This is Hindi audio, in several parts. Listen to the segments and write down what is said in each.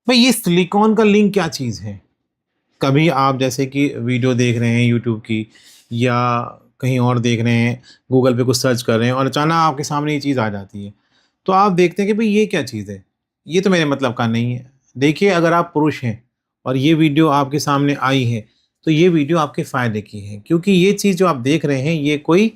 भाई ये सिलिकॉन का लिंक क्या चीज़ है? कभी आप जैसे कि वीडियो देख रहे हैं यूट्यूब की या कहीं और देख रहे हैं, गूगल पे कुछ सर्च कर रहे हैं और अचानक आपके सामने ये चीज़ आ जाती है। तो आप देखते हैं कि भाई ये क्या चीज़ है? ये तो मेरे मतलब का नहीं है। देखिए, अगर आप पुरुष हैं और ये वीडियो आपके सामने आई है, तो ये वीडियो आपके फ़ायदे की है, क्योंकि ये चीज़ जो आप देख रहे हैं ये कोई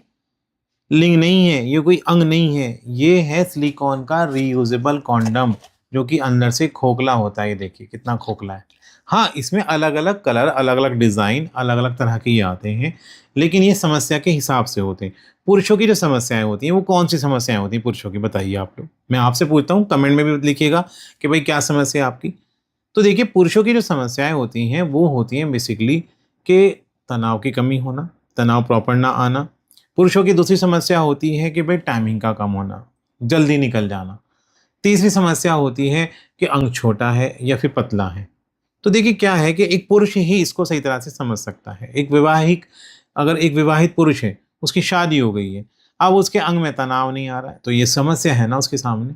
लिंग नहीं है, ये कोई अंग नहीं है, ये है सिलिकॉन का रीयूजेबल कॉन्डम, जो कि अंदर से खोखला होता है। ये देखिए कितना खोखला है। हाँ, इसमें अलग-अलग कलर, अलग-अलग डिज़ाइन, अलग-अलग तरह के ये आते हैं, लेकिन ये समस्या के हिसाब से होते हैं। पुरुषों की जो समस्याएँ होती हैं, वो कौन-सी समस्याएँ होती हैं पुरुषों की, बताइए आप लोग? मैं आपसे पूछता हूँ, कमेंट में भी लिखिएगा कि भाई क्या समस्या है आपकी? तो देखिए, पुरुषों की जो समस्याएँ होती हैं, वो होती हैं बेसिकली कि तनाव की कमी होना, तनाव प्रॉपर ना आना। पुरुषों की दूसरी समस्या होती है कि भाई टाइमिंग का कम होना, जल्दी निकल जाना। तीसरी समस्या होती है कि अंग छोटा है या फिर पतला है। तो देखिए क्या है कि एक पुरुष ही इसको सही तरह से समझ सकता है। अगर एक विवाहित पुरुष है, उसकी शादी हो गई है, अब उसके अंग में तनाव नहीं आ रहा है, तो ये समस्या है ना उसके सामने।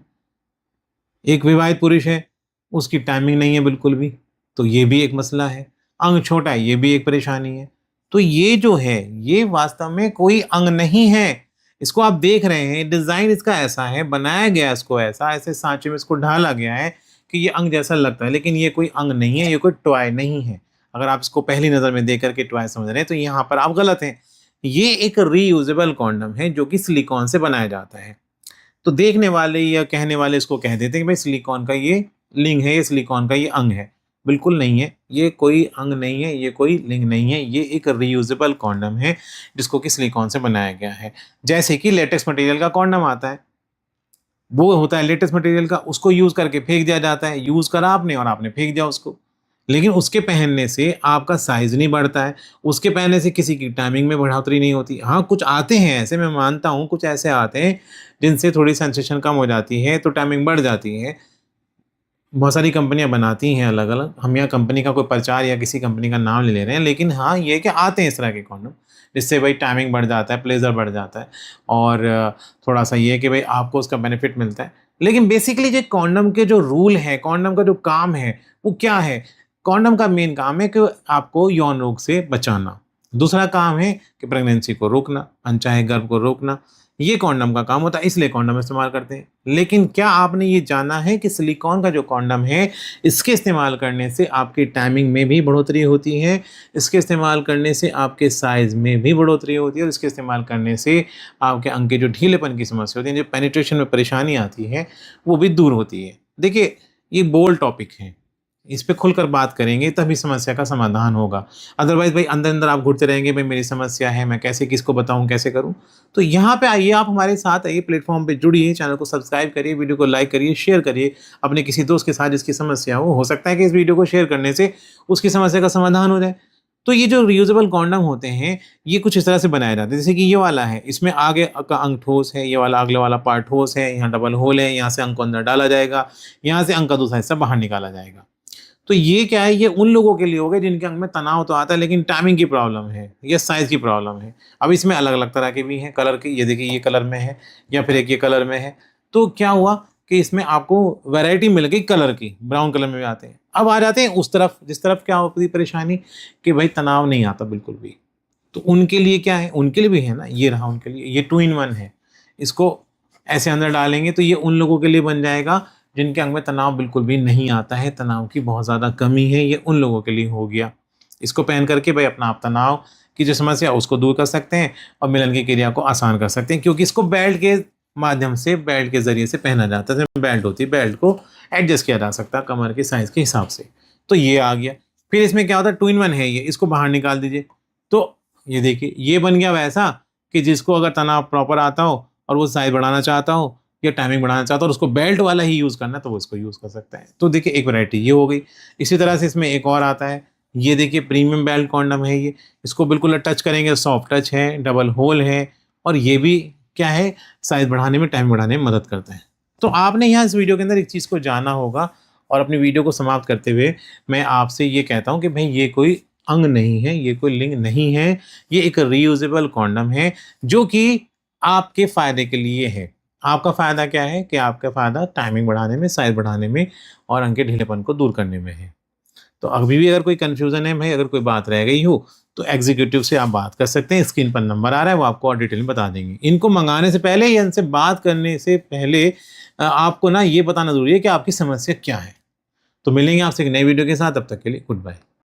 एक विवाहित पुरुष है, उसकी टाइमिंग नहीं है बिल्कुल भी, तो ये भी एक मसला है। अंग छोटा है, ये भी एक परेशानी है। तो ये जो है, ये वास्तव में कोई अंग नहीं है। इसको आप देख रहे हैं, डिज़ाइन इसका ऐसा है, बनाया गया है इसको ऐसा, ऐसे सांचे में इसको ढाला गया है कि ये अंग जैसा लगता है, लेकिन ये कोई अंग नहीं है, ये कोई टॉय नहीं है। अगर आप इसको पहली नज़र में देख कर के टॉय समझ रहे हैं, तो यहाँ पर आप गलत हैं। ये एक रीयूजेबल कॉन्डम है, जो कि सिलिकॉन से बनाया जाता है। तो देखने वाले या कहने वाले इसको कह देते हैं कि भाई सिलिकॉन का ये लिंग है, ये सिलिकॉन का ये अंग है। बिल्कुल नहीं है, ये कोई अंग नहीं है, ये कोई लिंग नहीं है, ये एक रीयूजेबल कॉन्डम है, जिसको कि सिलिकॉन से बनाया गया है। जैसे कि लेटेक्स मटेरियल का कॉन्डम आता है, वो होता है लेटेक्स मटेरियल का, उसको यूज़ करके फेंक दिया जाता है। यूज़ करा आपने और आपने फेंक दिया उसको। लेकिन उसके पहनने से आपका साइज़ नहीं बढ़ता है, उसके पहनने से किसी की टाइमिंग में बढ़ोतरी नहीं होती। हाँ, कुछ आते हैं ऐसे, मैं मानता हूँ, कुछ ऐसे आते हैं जिनसे थोड़ी सेंसेशन कम हो जाती है, तो टाइमिंग बढ़ जाती है। बहुत सारी कंपनियाँ बनाती हैं अलग-अलग। हम यहाँ कंपनी का कोई प्रचार या किसी कंपनी का नाम नहीं ले रहे हैं, लेकिन हाँ, ये है कि आते हैं इस तरह के कॉन्डोम, जिससे भाई टाइमिंग बढ़ जाता है, प्लेज़र बढ़ जाता है और थोड़ा-सा ये है कि भाई आपको उसका बेनिफिट मिलता है। लेकिन बेसिकली जो कॉन्डोम के जो रूल हैं, कॉन्डोम का जो काम है, वो क्या है? कॉन्डोम का मेन काम है कि आपको यौन रोग से बचाना। दूसरा काम है कि प्रेगनेंसी को रोकना, अनचाहे गर्भ को रोकना। ये कॉन्डम का काम होता है, इसलिए कॉन्डम इस्तेमाल करते हैं। लेकिन क्या आपने ये जाना है कि सिलिकॉन का जो कॉन्डम है, इसके इस्तेमाल करने से आपकी टाइमिंग में भी बढ़ोतरी होती है, इसके इस्तेमाल करने से आपके साइज़ में भी बढ़ोतरी होती है और इसके इस्तेमाल करने से आपके अंग के जो ढीलेपन की समस्या होती है, जो पेनिट्रेशन में परेशानी आती है, वो भी दूर होती है। देखिए, ये बोल्ड टॉपिक है, इस पे खुलकर बात करेंगे तभी समस्या का समाधान होगा। अदरवाइज़ भाई अंदर-अंदर आप घुटते रहेंगे, भाई मेरी समस्या है, मैं कैसे किसको बताऊँ, कैसे करूँ? तो यहाँ पे आइए, आप हमारे साथ आइए, प्लेटफ़ॉर्म पे जुड़िए, चैनल को सब्सक्राइब करिए, वीडियो को लाइक करिए, शेयर करिए अपने किसी दोस्त के साथ जिसकी समस्या हो सकता है कि इस वीडियो को शेयर करने से उसकी समस्या का समाधान हो जाए। तो ये जो रियूजेबल कॉन्डम होते हैं, ये कुछ इस तरह से बनाए जाते हैं, जैसे कि ये वाला है, इसमें आगे का अंग ठोस है, ये वाला अगले वाला पार्ट ठोस है, यहाँ डबल होल है, यहाँ से अंग को अंदर डाला जाएगा, यहाँ से अंग का दूसरा हिस्सा बाहर निकाला जाएगा। तो ये क्या है, ये उन लोगों के लिए हो गए जिनके अंग में तनाव तो आता है, लेकिन टाइमिंग की प्रॉब्लम है या साइज़ की प्रॉब्लम है। अब इसमें अलग-अलग तरह के भी हैं कलर के, ये देखिए ये कलर में है या फिर एक ये कलर में है। तो क्या हुआ कि इसमें आपको वैरायटी मिल गई कलर की, ब्राउन कलर में भी आते हैं। अब आ जाते हैं उस तरफ, जिस तरफ क्या होती है परेशानी कि भाई तनाव नहीं आता बिल्कुल भी। तो उनके लिए क्या है, उनके लिए भी है ना, ये रहा उनके लिए, ये 2 इन 1 है। इसको ऐसे अंदर डालेंगे तो ये उन लोगों के लिए बन जाएगा जिनके अंग में तनाव बिल्कुल भी नहीं आता है, तनाव की बहुत ज़्यादा कमी है, ये उन लोगों के लिए हो गया। इसको पहन करके भाई अपना आप तनाव की जो समस्या है उसको दूर कर सकते हैं और मिलन की क्रिया को आसान कर सकते हैं, क्योंकि इसको बेल्ट के माध्यम से, बेल्ट के ज़रिए से पहना जाता है। जैसे बेल्ट होती है, बेल्ट को एडजस्ट किया जा सकता है कमर के साइज़ के हिसाब से। तो ये आ गया। फिर इसमें क्या होता है, 2 इन 1 है ये, इसको बाहर निकाल दीजिए। तो ये देखिए, ये बन गया वैसा कि जिसको अगर तनाव प्रॉपर आता हो और वो साइज़ बढ़ाना चाहता हो या टाइमिंग बढ़ाना चाहता हो और उसको बेल्ट वाला ही यूज़ करना है, तो वो इसको यूज़ कर सकता है। तो देखिए, एक वैरायटी ये हो गई। इसी तरह से इसमें एक और आता है, ये देखिए प्रीमियम बेल्ट कॉन्डम है ये। इसको बिल्कुल टच करेंगे, सॉफ्ट टच है, डबल होल है और ये भी क्या है, साइज़ बढ़ाने में, टाइम बढ़ाने में मदद करता है। तो आपने यहाँ इस वीडियो के अंदर एक चीज़ को जाना होगा और अपनी वीडियो को समाप्त करते हुए मैं आपसे ये कहता हूँ कि भई ये कोई अंग नहीं है, ये कोई लिंग नहीं है, ये एक रीयूजेबल कॉन्डम है, जो कि आपके फ़ायदे के लिए है। आपका फ़ायदा क्या है कि आपका फ़ायदा टाइमिंग बढ़ाने में, साइज़ बढ़ाने में और अंक के ढीलेपन को दूर करने में है। तो अभी भी अगर कोई कन्फ्यूज़न है भाई, अगर कोई बात रह गई हो, तो एग्ज़ीक्यूटिव से आप बात कर सकते हैं, स्क्रीन पर नंबर आ रहा है, वो आपको और डिटेल में बता देंगे। इनको मँगाने से पहले या इनसे बात करने से पहले आपको ना ये बताना ज़रूरी है कि आपकी समस्या क्या है। तो मिलेंगे आपसे एक नई वीडियो के साथ, तब तक के लिए गुड बाय।